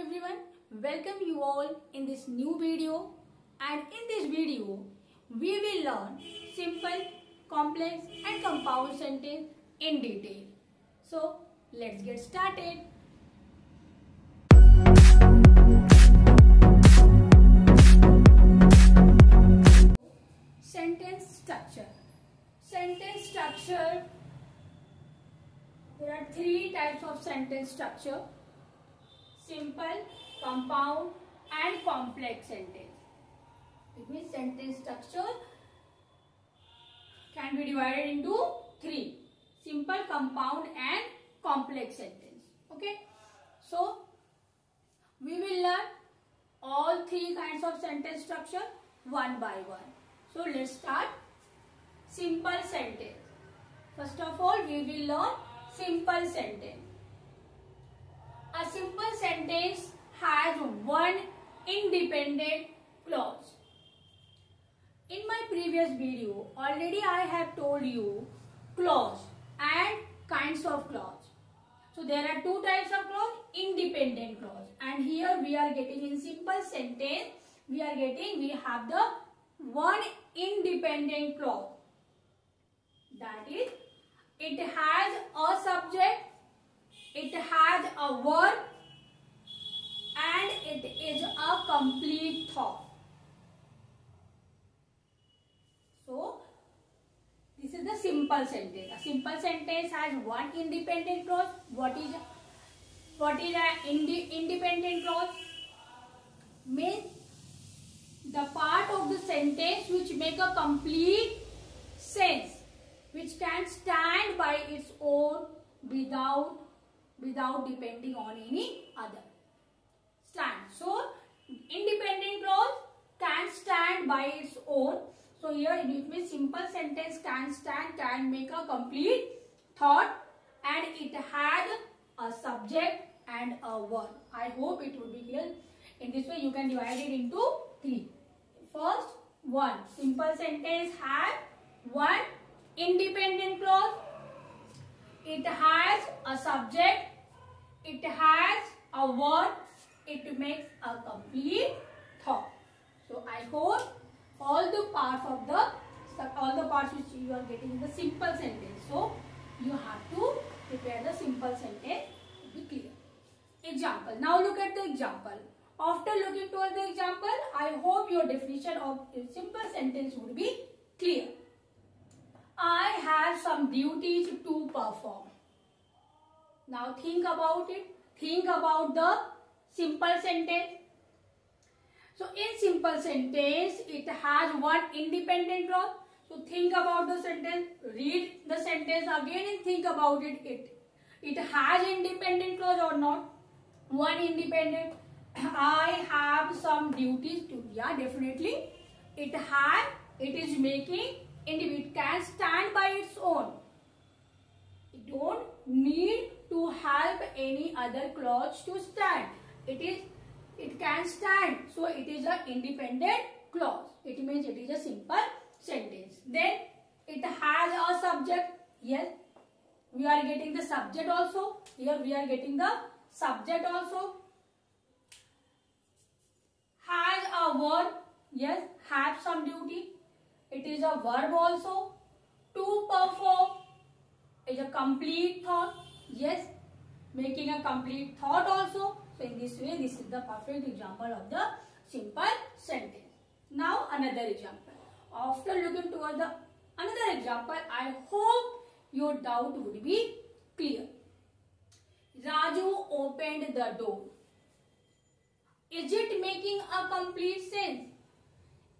everyone, welcome you all in this new video, and in this video we will learn simple, complex and compound sentence in detail. So let's get started. Sentence structure. Sentence structure. There are three types of sentence structure: simple, compound and complex sentence. It means sentence structure can be divided into three: simple, compound and complex sentence. Okay, so we will learn all three kinds of sentence structure one by one. So let's start. Simple sentence. First of all, we will learn simple sentence. A simple sentence has one independent clause. In my previous video, already I have told you clause and kinds of clause. So there are two types of clause: independent clause, and here we are getting in simple sentence, we have the one independent clause. That is, it has a subject, it has a verb and it is a complete thought. So this is the simple sentence. A simple sentence has one independent clause. What is an independent clause? Means the part of the sentence which make a complete sense, which can stand by its own without depending on any other. Stand. So independent clause can stand by its own. So here it means simple sentence can stand, can make a complete thought, and it had a subject and a verb. I hope it will be clear. In this way you can divide it into three. First one, simple sentence has one independent clause, it has a subject, it has a verb, it makes a complete thought. So I hope all the parts which you are getting in the simple sentence. So you have to prepare the simple sentence to be clear. Example. Now look at the example. After looking towards the example, I hope your definition of a simple sentence would be clear. I have some duties to perform. Now think about it. Think about the simple sentence. So in simple sentence, it has one independent clause. So think about the sentence. Read the sentence again and think about it. It has independent clause or not? One independent. I have some duties to. Yeah, definitely. It is making. It can stand by its own. It don't need to help any other clause to stand. It can stand. So it is an independent clause. It means it is a simple sentence. Then it has a subject. Yes, we are getting the subject also. Here we are getting the subject also. Has a verb. Yes, have some duty. It is a verb also. To perform is a complete thought. Yes, making a complete thought also. So in this way, this is the perfect example of the simple sentence. Now another example. After looking towards the another example, I hope your doubt would be clear. Raju opened the door. Is it making a complete sense?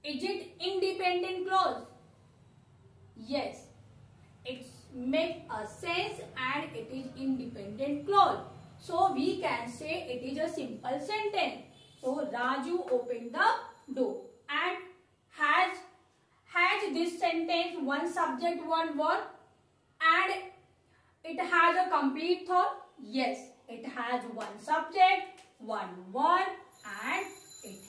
Is it independent clause? Yes, it makes a sense and it is independent clause. So we can say it is a simple sentence. So Raju opened the door, and has this sentence one subject, one verb, and it has a complete thought. Yes, it has one subject, one verb, and it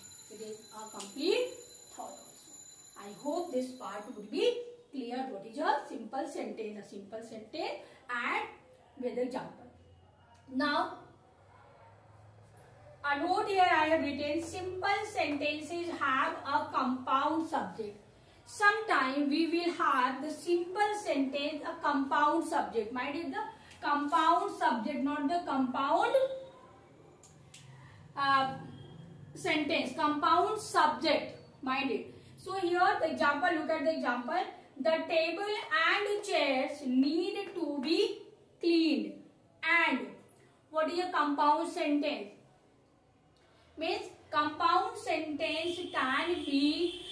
is a complete thought also. I hope this part would be clear. What is a simple sentence? A simple sentence and with example. Now A note here I have written, simple sentences have a compound subject. Sometime we will have the simple sentence a compound subject. Mind it, the compound subject, not the compound sentence. Compound subject. Mind it. So here the example, look at the example. The table and chairs need to be cleaned. And what is a compound sentence? Means compound sentence can be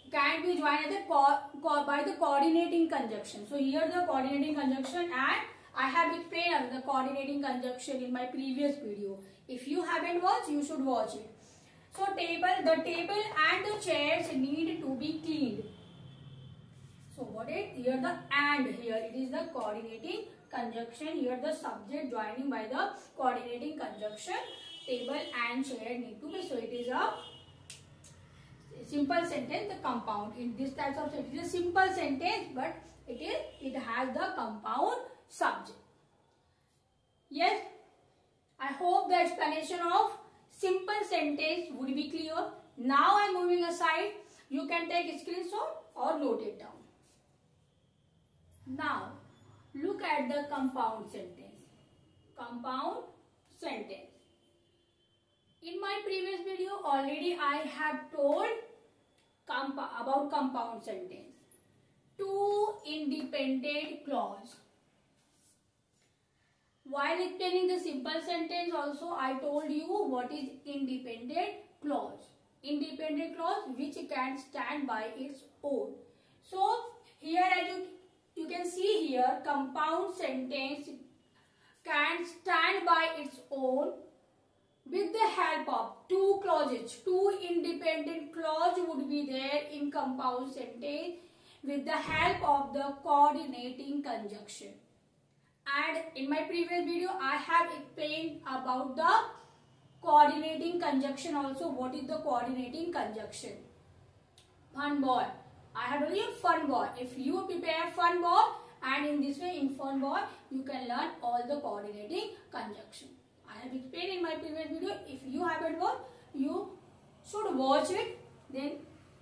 joined by the coordinating conjunction. So here the coordinating conjunction, and I have explained the coordinating conjunction in my previous video. If you haven't watched, you should watch it. So the table and the chairs need to be cleaned. So what is here the and, here it is the coordinating conjunction. Here the subject joining by the coordinating conjunction. Table and chair need to be. So it is a simple sentence, the compound. In this type of sentence, it is a simple sentence, but it has the compound subject. Yes, I hope the explanation of simple sentence would be clear. Now I am moving aside. You can take a screenshot or note it down. Now look at the compound sentence. Compound sentence. In my previous video already I have told about compound sentence. Two independent clause. While explaining the simple sentence also I told you what is independent clause. Independent clause which can stand by its own. So here as you can see here, compound sentence can stand by its own with the help of two clauses. Two independent clauses would be there in compound sentence with the help of the coordinating conjunction. And in my previous video I have explained about the coordinating conjunction also. What is the coordinating conjunction? Fun ball. I have told you fun ball. If you prepare fun ball, and in this way in fun ball you can learn all the coordinating conjunction. I have explained in my previous video. If you haven't watched, you should watch it. Then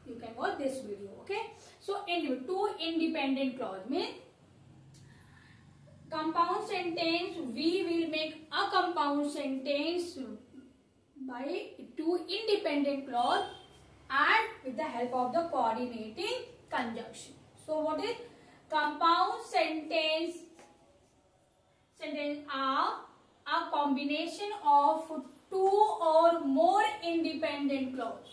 you can watch this video. Okay. So in two independent clause means compound sentence. We will make a compound sentence by two independent clause and with the help of the coordinating conjunction. So what is compound sentence? Sentence are a combination of two or more independent clause.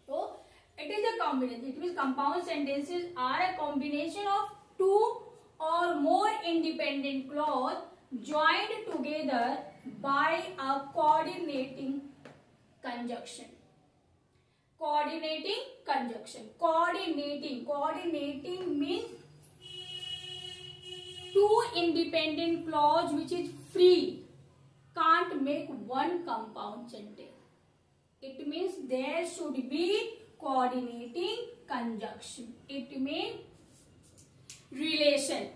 So it is a combination. It means compound sentences are a combination of two or more independent clause joined together by a coordinating conjunction. Coordinating conjunction. Coordinating means two independent clause which is free can't make one compound sentence. It means there should be coordinating conjunction. It means relation.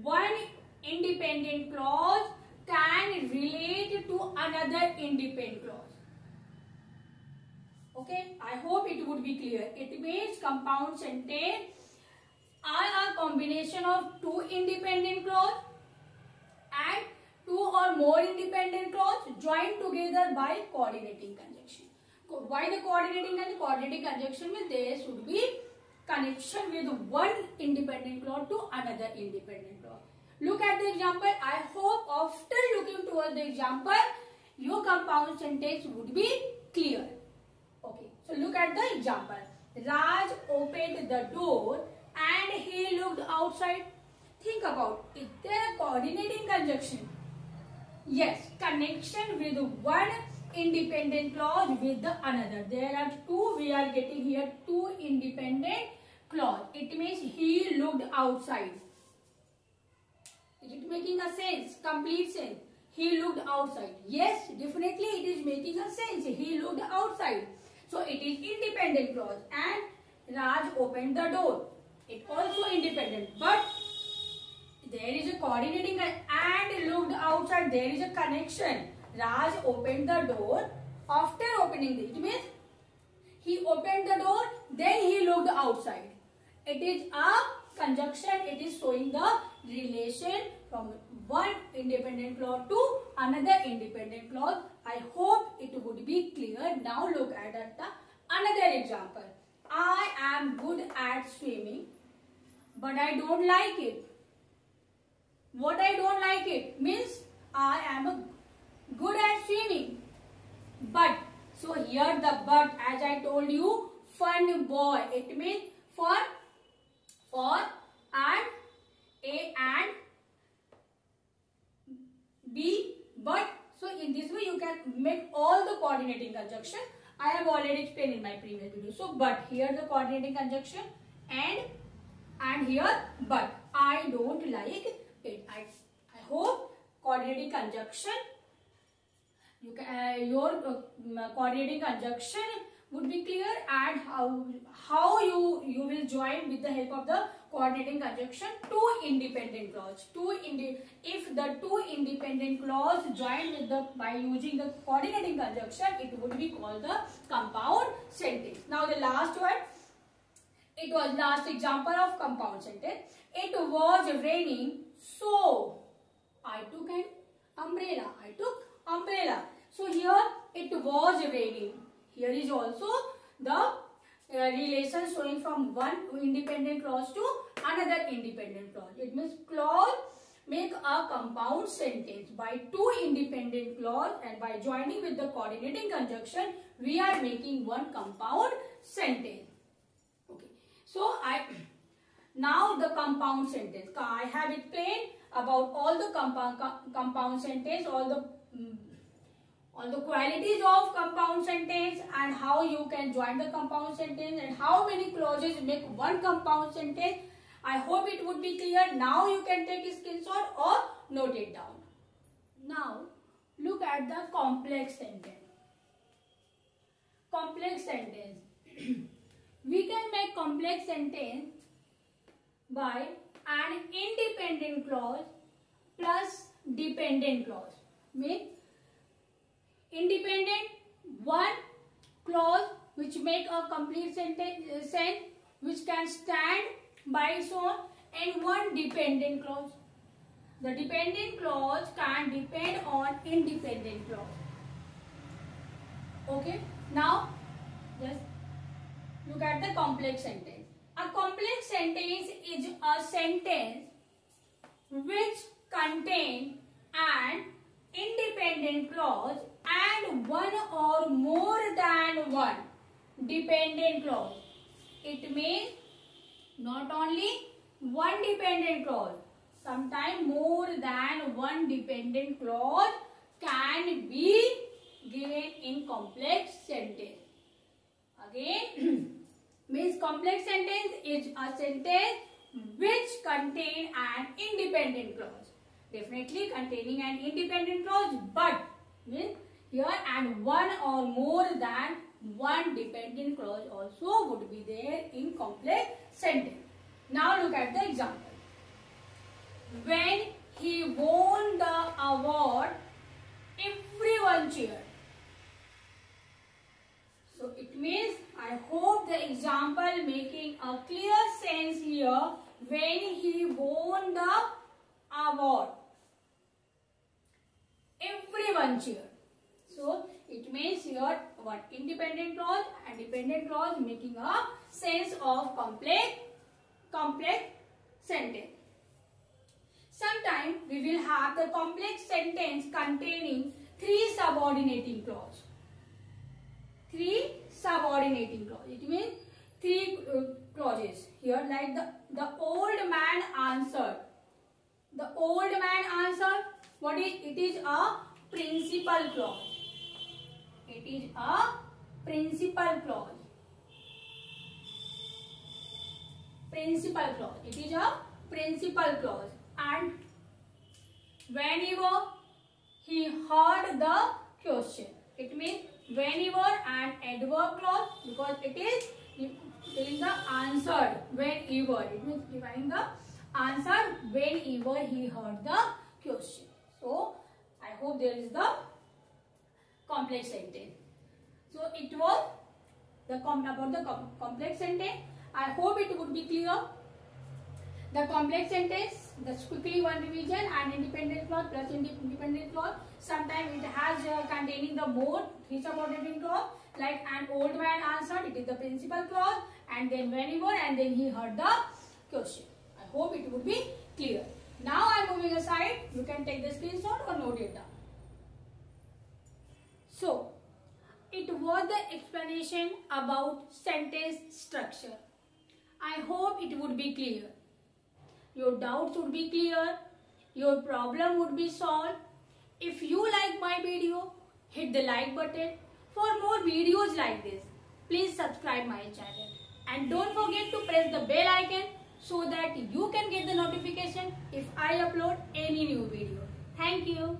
One independent clause can relate to another independent clause. Okay, I hope it would be clear. It means compound sentence are a combination of two independent clause and two or more independent clause joined together by coordinating conjunction. Why the coordinating and coordinating conjunction? Means there should be connection with one independent clause to another independent clause. Look at the example. I hope after looking towards the example, your compound sentence would be clear. Okay, so look at the example. Raj opened the door and he looked outside. Think about, is there a coordinating conjunction? Yes, connection with one independent clause with the another. There are two, we are getting here two independent clause. It means he looked outside. Is it making a sense? Complete sense. He looked outside. Yes, definitely it is making a sense. He looked outside. So it is independent clause. And Raj opened the door. It also independent. But there is a coordinating and looked outside. There is a connection. Raj opened the door. After opening it means he opened the door, then he looked outside. It is a conjunction. It is showing the relation from one independent clause to another independent clause. I hope it would be clear. Now look at another example. I am good at swimming, but I don't like it. What I don't like it means I am good at swimming, but so here the but, as I told you, fun boy. It means for and A and B, but so in this way you can make all the coordinating conjunction. I have already explained in my previous video. So but here the coordinating conjunction and here but I don't like it. I hope coordinating conjunction you can your coordinating conjunction would be clear, and how you will join with the help of the coordinating conjunction two independent clause. If the two independent clause join with the by using the coordinating conjunction, it would be called the compound sentence. Now the last one, it was last example of compound sentence. It was raining, so I took an umbrella. I took umbrella. So here it was raining. Here is also the relation showing from one independent clause to another independent clause. It means clause make a compound sentence by two independent clause, and by joining with the coordinating conjunction we are making one compound sentence. Okay. So now the compound sentence. I have explained about all the compound sentence, all the qualities of compound sentence, and how you can join the compound sentence, and how many clauses make one compound sentence. I hope it would be clear. Now you can take a screenshot or note it down. Now look at the complex sentence. Complex sentence. We can make complex sentence by an independent clause plus dependent clause. Means independent, one clause which make a complete sentence which can stand by its own, and one dependent clause. The dependent clause can depend on independent clause. Okay. Now just look at the complex sentence. A complex sentence is a sentence which contains an independent clause and one or more than one dependent clause. It means not only one dependent clause, sometimes more than one dependent clause can be given in complex sentence. Again, means complex sentence is a sentence which contains an independent clause. Definitely containing an independent clause, but means here and one or more than one dependent clause also would be there in complex sentence. Now look at the example. When he won the award, everyone cheered. So it means, I hope the example making a clear sense here. When he won the award, everyone cheered. So it means here one independent clause and dependent clause making a sense of complex sentence. Sometimes we will have the complex sentence containing three subordinating clause. Three subordinating clause. It means three clauses. Here like the old man answered. The old man answered. What is it? It is a principal clause. It is a principal clause. Principal clause. It is a principal clause. And whenever he heard the question, it means whenever an adverb clause, because it is telling the answered whenever. It means defining the answer whenever he heard the question. So I hope there is the complex sentence. So it was about the complex sentence. I hope it would be clear. The complex sentence, that's quickly one revision, and independent clause plus independent clause. Sometimes it has containing the more three subordinating clause, like an old man answered, it is the principal clause, and then whenever, and then he heard the question. I hope it would be clear. Now I am moving aside. You can take the screenshot or note it down. So, it was the explanation about sentence structure. I hope it would be clear. Your doubts would be clear. Your problem would be solved. If you like my video, hit the like button. For more videos like this, please subscribe my channel. And don't forget to press the bell icon so that you can get the notification if I upload any new video. Thank you.